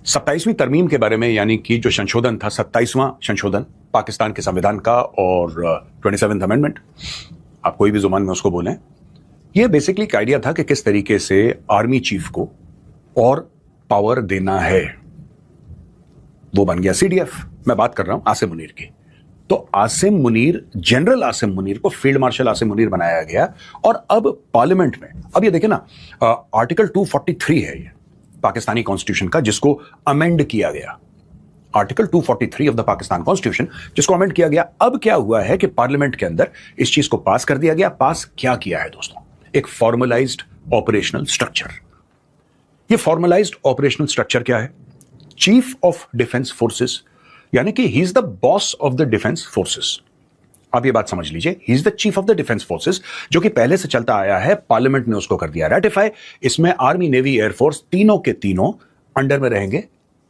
27वीं तरमीम के बारे में, यानी कि जो संशोधन था, 27वां संशोधन पाकिस्तान के संविधान का और 27th अमेंडमेंट, आप कोई भी जुबान में उसको बोलें, ये बेसिकली एक आइडिया था कि किस तरीके से आर्मी चीफ को और पावर देना है। वो बन गया सीडीएफ। मैं बात कर रहा हूं आसिम मुनीर की। तो आसिम मुनीर, जनरल आसिम मुनीर को फील्ड मार्शल आसिम मुनीर बनाया गया। और अब पार्लियामेंट में, अब ये देखें ना, आर्टिकल 243 है ये पाकिस्तानी कॉन्स्टिट्यूशन का, जिसको अमेंड किया गया। Article 243 of the Pakistan constitution, जिसको अमेंड किया गया। अब क्या हुआ है कि पार्लियामेंट के अंदर इस चीज को पास कर दिया गया। पास क्या किया है दोस्तों? एक फॉर्मलाइज्ड ऑपरेशनल स्ट्रक्चर। ये फॉर्मलाइज्ड ऑपरेशनल स्ट्रक्चर क्या है? चीफ ऑफ डिफेंस फोर्सेस, यानी कि he is the boss of the defence forces. आप ये बात समझ लीजिए, he is the chief of the defence forces, जो कि पहले से चलता आया है। पार्लियामेंट ने उसको कर दिया रेटिफाई। इसमें आर्मी, नेवी, एयरफोर्स तीनों के तीनों अंडर में रहेंगे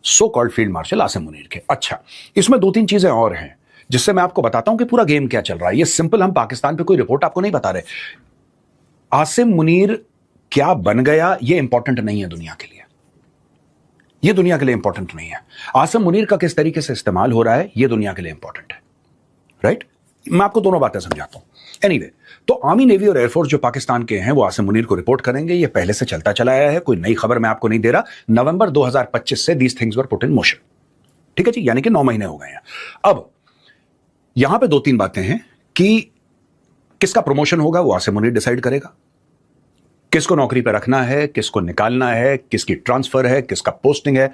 so called field marshal Asim Munir के। अच्छा, इसमें दो तीन चीजें और हैं जिससे मैं आपको बताता हूं कि पूरा गेम क्या चल रहा है। ये सिंपल, हम पाकिस्तान पे कोई रिपोर्ट आपको नहीं बता रहे। आसिम मुनीर क्या बन गया, ये इंपॉर्टेंट नहीं है दुनिया के लिए। ये दुनिया के लिए इंपॉर्टेंट नहीं है। आसिम मुनीर का किस तरीके से इस्तेमाल हो रहा है, ये दुनिया के लिए इंपॉर्टेंट है। राइट? मैं आपको दोनों बातें समझाता हूं। एनीवे, तो आर्मी, नेवी और एयरफोर्स जो पाकिस्तान के हैं, वो आसिम मुनीर को रिपोर्ट करेंगे। ये पहले से चलता चला आया है, कोई नई खबर मैं आपको नहीं दे रहा। नवंबर 2025 से these things were put in motion. ठीक है जी, यानी कि 9 महीने हो गए हैं। अब यहां पे दो तीन बातें हैं कि किसका प्रमोशन होगा, वो आसिम मुनीर डिसाइड करेगा। किसको नौकरी पर रखना है, किसको निकालना है, किसकी ट्रांसफर है, किसका पोस्टिंग है,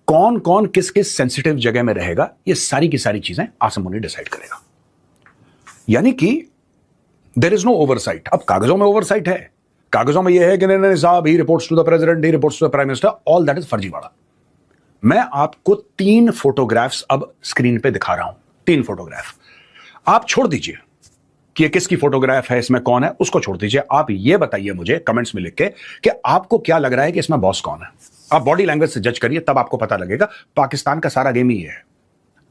कौन कौन किस किस सेंसिटिव जगह में रहेगा, ये सारी की सारी चीजें आसिम मुनीर डिसाइड करेगा। यानी कि देयर इज नो ओवरसाइट। अब कागजों में ओवरसाइट है, कागजों में यह है कि नहीं साहब, he reports to the president, he reports to the prime minister, all that is फर्जीवाड़ा। मैं आपको 3 फोटोग्राफ्स अब स्क्रीन पे दिखा रहा हूं। 3 फोटोग्राफ। आप छोड़ दीजिए कि ये किसकी फोटोग्राफ है, इसमें कौन है, उसको छोड़ दीजिए। आप ये बताइए मुझे कमेंट्स में लिख के कि आपको क्या लग रहा है कि इसमें बॉस कौन है। आप बॉडी लैंग्वेज से जज करिए, तब आपको पता लगेगा। पाकिस्तान का सारा गेम ही है।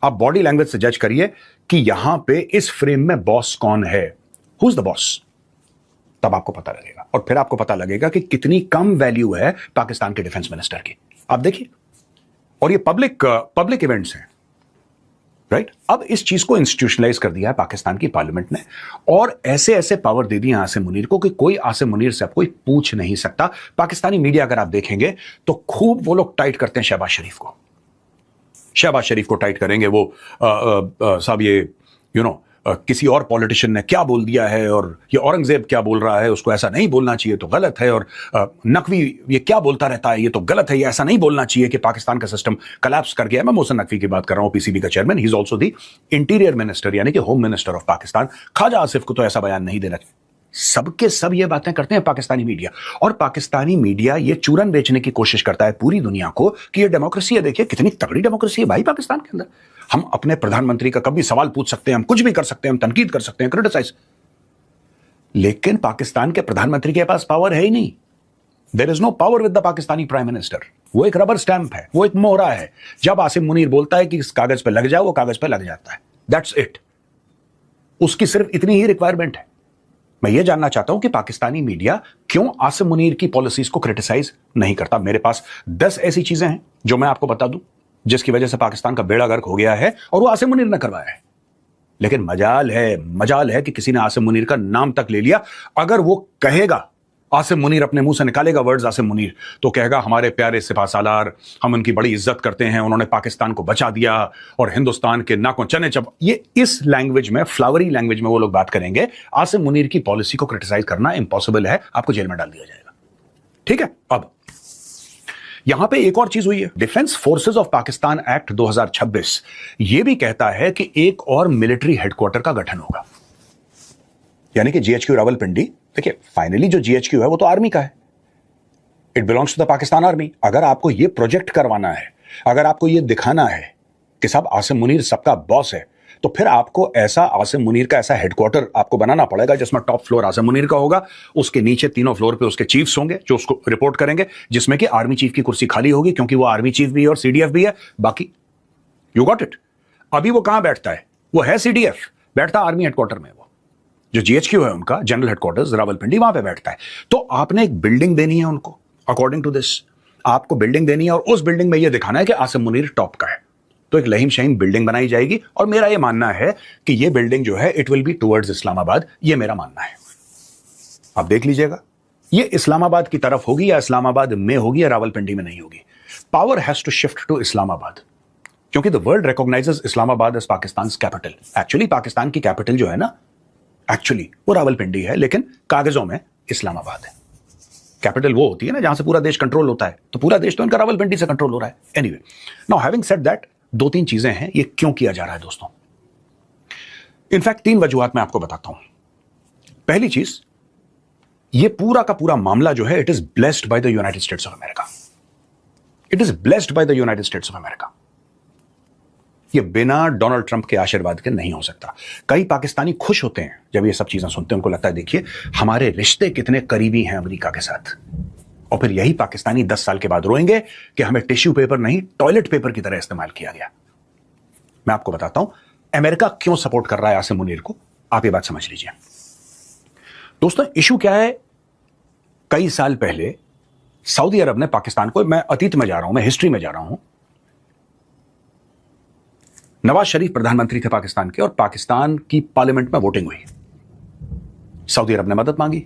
आप बॉडी लैंग्वेज से जज करिए कि यहां पे इस फ्रेम में बॉस कौन है, हु इज द बॉस, तब आपको पता लगेगा। और फिर आपको पता लगेगा कि कितनी कम वैल्यू है पाकिस्तान के डिफेंस मिनिस्टर की। आप देखिए, और ये पब्लिक इवेंट्स हैं। राइट? अब इस चीज को इंस्टीट्यूशनलाइज कर दिया है पाकिस्तान की पार्लियामेंट ने, और ऐसे ऐसे पावर दे दिए आसिम मुनीर को कि कोई आसिम मुनीर से अब कोई पूछ नहीं सकता। पाकिस्तानी मीडिया अगर आप देखेंगे तो खूब वो लोग टाइट करते हैं शहबाज शरीफ को। शहबाज शरीफ को टाइट करेंगे वो, साहब ये किसी और पॉलिटिशियन ने क्या बोल दिया है, और ये औरंगजेब क्या बोल रहा है, उसको ऐसा नहीं बोलना चाहिए तो गलत है, और नकवी ये क्या बोलता रहता है, ये तो गलत है, ये ऐसा नहीं बोलना चाहिए कि पाकिस्तान का सिस्टम कोलैप्स कर गया है। मैं मोहसिन नकवी की बात कर रहा हूं, पीसीबी का chairman. He is also the interior minister, यानी कि home minister of Pakistan. Khawaja Asif को तो ऐसा बयान नहीं देना चाहिए। सबके सब ये बातें करते हैं पाकिस्तानी मीडिया, और पाकिस्तानी मीडिया ये चूरन बेचने की कोशिश करता है पूरी दुनिया को कि ये डेमोक्रेसी है। देखिए कितनी तगड़ी डेमोक्रेसी है भाई पाकिस्तान के अंदर। हम अपने प्रधानमंत्री का कभी सवाल पूछ सकते हैं, हम कुछ भी कर सकते हैं, हम तनकीद कर सकते हैं, क्रिटिसाइज। लेकिन पाकिस्तान के प्रधानमंत्री के पास पावर है ही नहीं। There is no power with the Pakistani prime minister. वो एक रबर स्टैंप है, वो एक मोहरा है। जब आसिम मुनीर बोलता है कि इस कागज पे लग जाओ, वो कागज पे लग जाता है। That's it. उसकी सिर्फ इतनी ही रिक्वायरमेंट है। मैं ये जानना चाहता हूं कि पाकिस्तानी मीडिया क्यों आसिम मुनीर की पॉलिसीज को क्रिटिसाइज नहीं करता। मेरे पास 10 ऐसी चीजें हैं जो मैं आपको बता दूं जिसकी वजह से पाकिस्तान का बेड़ा गर्क हो गया है, और वो आसिम मुनीर ने करवाया है। लेकिन मजाल है कि किसी ने आसिम मुनीर का नाम तक ले लिया। अगर वो कहेगा, आसिम मुनीर अपने मुंह से निकालेगा वर्ड्स आसिम मुनीर, तो कहेगा हमारे प्यारे सिपह सालार, हम उनकी बड़ी इज्जत करते हैं, उन्होंने पाकिस्तान को बचा दिया और हिंदुस्तान के नाकों चने चब। ये इस लैंग्वेज में, फ्लावरी लैंग्वेज में वो लोग बात करेंगे। आसिम मुनीर की पॉलिसी को क्रिटिसाइज करना इंपॉसिबल है, आपको जेल में डाल दिया जाएगा। ठीक है? अब यहां पे एक और चीज हुई है। Defence forces of Pakistan act 2026 यह भी कहता है कि एक और मिलिट्री हेडक्वार्टर का गठन होगा, यानी कि जीएचक्यू रावलपिंडी। देखिए, फाइनली जो जीएचक्यू है वो तो आर्मी का है, it belongs to the Pakistan army. अगर आपको ये प्रोजेक्ट करवाना है, अगर आपको ये दिखाना है कि साहब आसिम मुनीर सबका बॉस है, तो फिर आपको ऐसा आसिम मुनीर का ऐसा हेडक्वार्टर आपको बनाना पड़ेगा जिसमें टॉप फ्लोर आसिम मुनीर का होगा, उसके नीचे तीनों फ्लोर पे उसके चीफ्स होंगे जो उसको रिपोर्ट करेंगे, जिसमें कि आर्मी चीफ की कुर्सी खाली होगी क्योंकि वो आर्मी चीफ भी है और सीडीएफ भी है। बाकी यू गॉट इट। अभी वो कहां बैठता है? वो है सीडीएफ, बैठता आर्मी हेडक्वार्टर में। वो जो जीएचक्यू है उनका जनरल हेडक्वार्टर्स रावलपिंडी, वहां पे बैठता है। तो आपने एक बिल्डिंग देनी है उनको अकॉर्डिंग टू दिस। आपको बिल्डिंग देनी है और उस बिल्डिंग में यह दिखाना है कि आसिम मुनीर टॉप का है। तो एक लहीम शहीम बिल्डिंग बनाई जाएगी और मेरा यह मानना है कि यह बिल्डिंग जो है it will be towards Islamabad, यह मेरा मानना है। आप देख लीजिएगा ये इस्लामाबाद की तरफ होगी या इस्लामाबाद में होगी या रावलपिंडी में नहीं होगी। Power has to shift to Islamabad, क्योंकि the world recognises Islamabad as Pakistan capital. Actually Pakistan की कैपिटल जो है ना, एक्चुअली वो रावलपिंडी है, लेकिन कागजों में इस्लामाबाद है। कैपिटल वो होती है ना जहां से पूरा देश कंट्रोल होता है, तो पूरा देश तो इनका रावलपिंडी से कंट्रोल हो रहा है। Anyway, now having said that, दो तीन चीजें हैं ये क्यों किया जा रहा है दोस्तों। इनफैक्ट तीन वजूहात मैं आपको बताता हूं। पहली चीज, ये पूरा का पूरा मामला जो है it is blessed by the United states of America. It is blessed by the United states of America. ये बिना डोनाल्ड ट्रंप के आशीर्वाद के नहीं हो सकता। कई पाकिस्तानी खुश होते हैं जब ये सब चीजें सुनते हैं, उनको लगता है देखिए हमारे रिश्ते कितने करीबी हैं अमेरिका के साथ। और फिर यही पाकिस्तानी 10 साल के बाद रोएंगे कि हमें टिश्यू पेपर नहीं टॉयलेट पेपर की तरह इस्तेमाल किया गया। मैं आपको बताता हूं अमेरिका क्यों सपोर्ट कर रहा है आसिम मुनीर को, आप ये बात समझ लीजिए दोस्तों। इशू क्या है, कई साल पहले सऊदी अरब ने पाकिस्तान को, मैं अतीत में जा रहा हूं, मैं हिस्ट्री में जा रहा हूं, नवाज शरीफ प्रधानमंत्री थे पाकिस्तान के और पाकिस्तान की पार्लियामेंट में वोटिंग हुई। सऊदी अरब ने मदद मांगी,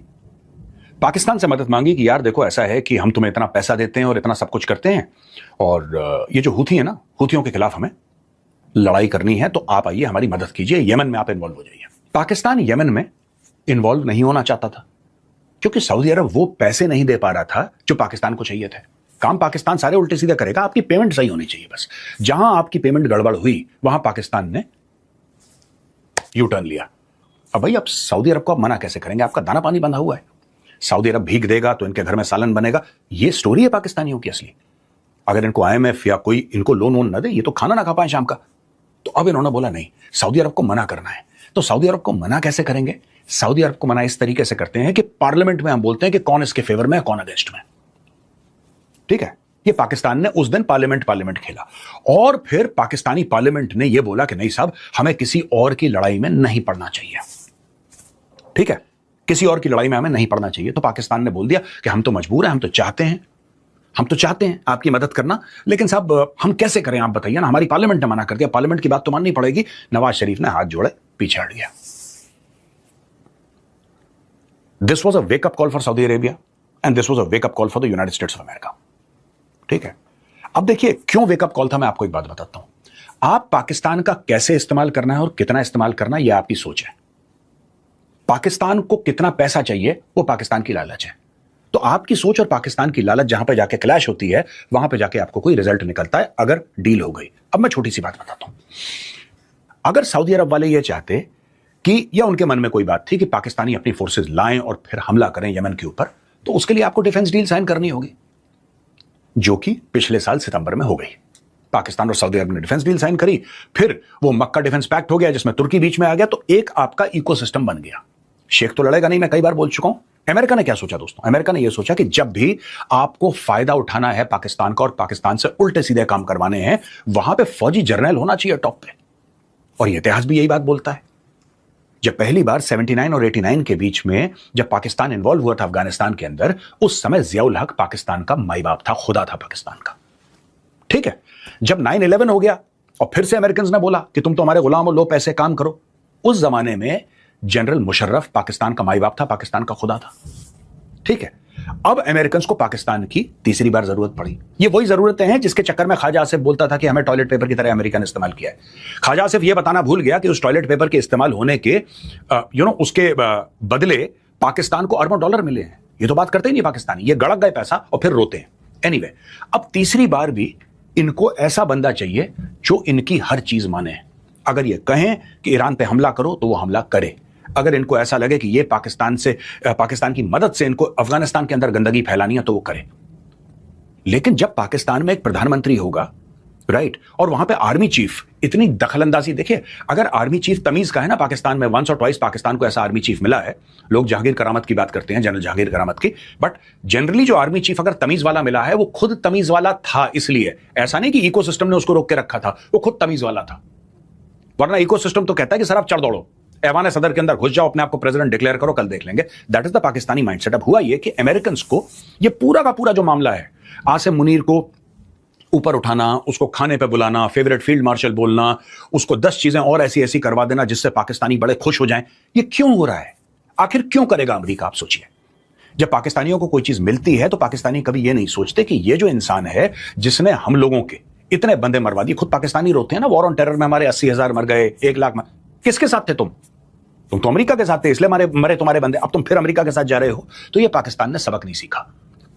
पाकिस्तान से मदद मांगी कि यार देखो ऐसा है कि हम तुम्हें इतना पैसा देते हैं और इतना सब कुछ करते हैं और ये जो हूथी है ना, हूथियों के खिलाफ हमें लड़ाई करनी है, तो आप आइए हमारी मदद कीजिए, यमन में आप इन्वॉल्व हो जाइए। पाकिस्तान यमन में इन्वॉल्व नहीं होना चाहता था क्योंकि सऊदी अरब वो पैसे नहीं दे पा रहा था जो पाकिस्तान को चाहिए थे। काम पाकिस्तान सारे उल्टे सीधे करेगा, आपकी पेमेंट सही होनी चाहिए बस। जहां आपकी पेमेंट गड़बड़ हुई वहां पाकिस्तान ने यू टर्न लिया। अब भाई आप सऊदी अरब को आप मना कैसे करेंगे, आपका दाना पानी बंधा हुआ है। सऊदी अरब भीख देगा तो इनके घर में सालन बनेगा, ये स्टोरी है पाकिस्तानियों की असली। अगर इनको IMF या कोई इनको लोन वोन न दे, ये तो खाना ना खा पाए शाम का। तो अब इन्होंने बोला नहीं, सऊदी अरब को मना करना है। तो सऊदी अरब को मना कैसे करेंगे, सऊदी अरब को मना इस तरीके से करते हैं कि पार्लियामेंट में हम बोलते हैं कि कौन इसके फेवर में है कौन अगेंस्ट में। ठीक है, ये पाकिस्तान ने उस दिन पार्लियामेंट खेला और फिर पाकिस्तानी पार्लियामेंट ने यह बोला कि नहीं साहब, हमें किसी और की लड़ाई में नहीं पड़ना चाहिए। ठीक है, किसी और की लड़ाई में हमें नहीं पड़ना चाहिए। तो पाकिस्तान ने बोल दिया कि हम तो मजबूर हैं, हम तो चाहते हैं आपकी मदद करना, लेकिन साहब हम कैसे करें आप बताइए ना, हमारी पार्लियामेंट ने मना कर दिया, पार्लियामेंट की बात तो माननी पड़ेगी। नवाज शरीफ ने हाथ जोड़े, पीछे हट गया। This was a wake up call for Saudi Arabia and this was a wake up call for the United states of America. ठीक है, अब देखिए क्यों वेकअप कॉल था, मैं आपको एक बात बताता हूं। आप पाकिस्तान का कैसे इस्तेमाल करना है और कितना इस्तेमाल करना है, यह आपकी सोच है। पाकिस्तान को कितना पैसा चाहिए वो पाकिस्तान की लालच है। तो आपकी सोच और पाकिस्तान की लालच जहां पे जाके क्लैश होती है, वहां पे जाके आपको कोई रिजल्ट निकलता है अगर डील हो गई। अब मैं छोटी सी बात बताता हूं। अगर सऊदी अरब वाले ये चाहते कि, या उनके मन में कोई बात थी कि पाकिस्तानी अपनी फोर्सेस लाएं और फिर हमला करें यमन के ऊपर, तो उसके लिए आपको डिफेंस डील साइन करनी होगी, जो कि पिछले साल सितंबर में हो गई। पाकिस्तान और सऊदी अरब ने डिफेंस डील साइन करी, फिर वो मक्का डिफेंस पैक्ट हो गया जिसमें तुर्की बीच में आ गया, तो एक आपका इकोसिस्टम बन गया। शेख तो लड़ेगा नहीं, मैं कई बार बोल चुका हूं। अमेरिका ने क्या सोचा दोस्तों, अमेरिका ने यह सोचा कि जब भी आपको फायदा उठाना है पाकिस्तान का और पाकिस्तान से उल्टे सीधे काम करवाने हैं, वहां पे फौजी जर्नल होना चाहिए टॉप पे। और यह इतिहास भी यही बात बोलता है। जब पहली बार 79 और 89 के बीच में जब पाकिस्तान इन्वॉल्व हुआ था अफगानिस्तान के अंदर, उस समय जियाउल हक पाकिस्तान का माई बाप था, खुदा था पाकिस्तान का। ठीक है, जब 9/11 हो गया और फिर से अमेरिकन ने बोला कि तुम तो हमारे गुलाम हो, लो पैसे काम करो, उस जमाने में जनरल मुशर्रफ पाकिस्तान का माई बाप था, पाकिस्तान का खुदा था। ठीक है, अब अमेरिकन को पाकिस्तान की तीसरी बार जरूरत पड़ी। ये वही जरूरतें हैं जिसके चक्कर में ख्वाजा आसिफ बोलता था कि हमें टॉयलेट पेपर की तरह अमेरिका ने इस्तेमाल किया है। ख्वाजा आसिफ ये बताना भूल गया कि उस टॉयलेट पेपर के इस्तेमाल होने के उसके बदले पाकिस्तान को अरबों डॉलर मिले हैं। ये तो बात करते ही नहीं पाकिस्तानी, ये गड़क गए पैसा और फिर रोते हैं। एनीवे, अब तीसरी बार भी इनको ऐसा बंदा चाहिए जो इनकी हर चीज माने। अगर ये कहें कि ईरान पे हमला करो तो वो हमला करे। अगर इनको ऐसा लगे कि ये पाकिस्तान की मदद से इनको अफगानिस्तान के अंदर गंदगी फैलानी है तो वो करे। लेकिन जब पाकिस्तान में एक प्रधानमंत्री होगा, राइट, और वहां पे आर्मी चीफ इतनी दखलंदाजी, देखिए अगर आर्मी चीफ तमीज का है ना, पाकिस्तान में वंस और ट्वाइस पाकिस्तान को ऐसा आर्मी चीफ मिला है। लोग जहांगीर करामत की बात करते हैं, जनरल जहांगीर करामत की, बट जनरली जो आर्मी चीफ अगर तमीज वाला मिला है, वो खुद तमीज वाला था। इसलिए ऐसा नहीं कि इकोसिस्टम ने उसको रोक के रखा था, वो खुद तमीज वाला था। वरना इकोसिस्टम तो कहता है कि सर आप चढ़ दौड़ो, ऐवान सदर के अंदर घुस जाओ, अपने आप को प्रेसिडेंट डिक्लेयर करो, कल देख लेंगे। That is the Pakistani mindset. अब हुआ ये कि अमेरिकन को ये पूरा का पूरा जो मामला है, आसिम मुनीर को ऊपर उठाना, उसको खाने पे बुलाना, फेवरेट फील्ड मार्शल बोलना, उसको 10 चीजें और ऐसी ऐसी करवा देना जिससे पाकिस्तानी बड़े खुश हो जाएं, ये क्यों हो रहा है? आखिर क्यों करेगा अमेरिका? आप सोचिए। जब पाकिस्तानियों को कोई चीज मिलती है तो पाकिस्तानी कभी ये नहीं सोचते कि ये जो इंसान है जिसने हम लोगों के इतने बंदे मरवा दिए। खुद पाकिस्तानी रोते हैं ना, वॉर ऑन टेरर में हमारे 80,000 मर गए, 1 लाख मर। किसके साथ थे तुम तो अमेरिका के साथ थे, इसलिए मरे तुम्हारे बंदे। अब तुम फिर अमेरिका के साथ जा रहे हो। तो ये पाकिस्तान ने सबक नहीं सीखा।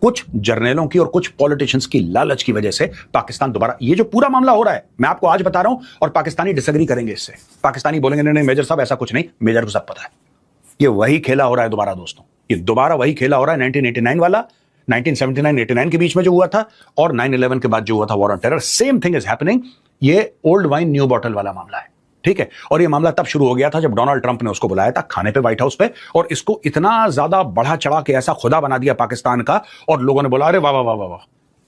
कुछ जर्नलों की और कुछ पॉलिटिशियंस की लालच की वजह से पाकिस्तान दोबारा, ये जो पूरा मामला हो रहा है, मैं आपको आज बता रहा हूं और पाकिस्तानी डिसएग्री करेंगे इससे। पाकिस्तानी बोलेंगे नहीं मेजर साहब ऐसा कुछ नहीं, मेजर को सब पता है। ये वही खेला हो रहा है दोबारा दोस्तों, ये दोबारा वही खेला हो रहा है 1989 वाला, 1979-89 के बीच में जो हुआ था और 9/11 के बाद जो हुआ था war on terror. Same thing is happening. ये ओल्ड वाइन न्यू बॉटल वाला मामला है, ठीक है। और ये मामला तब शुरू हो गया था जब डोनाल्ड ट्रंप ने उसको बुलाया था खाने पे व्हाइट हाउस पे, और इसको इतना ज्यादा बढ़ा चढ़ा के ऐसा खुदा बना दिया पाकिस्तान का, और लोगों ने बोला अरे वाह वाह वाह वाह,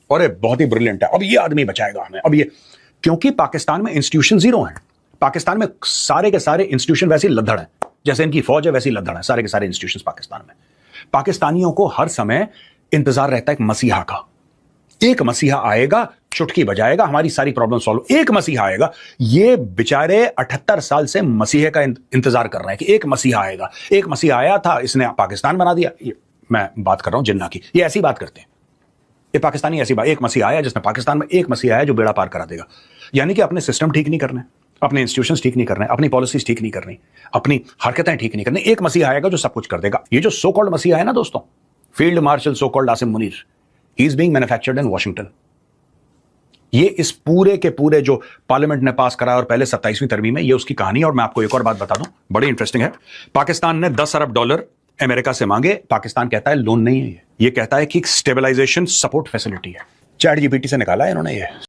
अरे बहुत ही ब्रिलियंट है, अब ये आदमी बचाएगा हमें। अब ये, क्योंकि पाकिस्तान में इंस्टीट्यूशन जीरो है। पाकिस्तान में सारे के सारे इंस्टीट्यूशन वैसे लद्दड़ है, जैसे इनकी फौज है वैसी लद्दड़ है सारे के सारे इंस्टीट्यूशन पाकिस्तान में। पाकिस्तानियों को हर समय इंतजार रहता है एक मसीहा का। एक मसीहा आएगा, चुटकी बजाएगा, हमारी सारी प्रॉब्लम सॉल्व। एक मसीहा आएगा। ये बेचारे 78 साल से मसीहे का इंतजार कर रहे हैं कि एक मसीहा आएगा। एक मसीहा आया था, इसने पाकिस्तान बना दिया। मैं बात कर रहा हूं जिन्ना की, ये ऐसी बात करते हैं ये पाकिस्तानी, ऐसी बात। एक मसीहा आया जिसने पाकिस्तान में, एक मसीहा आया जो बेड़ा पार करा देगा। यानी कि अपने सिस्टम ठीक नहीं करने, अपने इंस्टीट्यूशंस ठीक नहीं करने, अपनी पॉलिसीज ठीक नहीं करनी, अपनी हरकतें ठीक नहीं करनी। एक मसीहा आएगा जो सब कुछ कर देगा। ये जो सो कॉल्ड मसीहा है ना दोस्तों, field marshal so called Asim Munir, he is being manufactured in Washington. ये इस पूरे के पूरे जो पार्लियामेंट ने पास करा और पहले 27वीं तरमीम में, ये उसकी कहानी है। और मैं आपको एक और बात बता दूं, बड़ी इंटरेस्टिंग है। पाकिस्तान ने $10 अरब अमेरिका से मांगे। पाकिस्तान कहता है लोन नहीं है ये कहता है कि स्टेबलाइजेशन सपोर्ट फैसिलिटी है। चैट जीपीटी से निकाला है इन्होंने ये।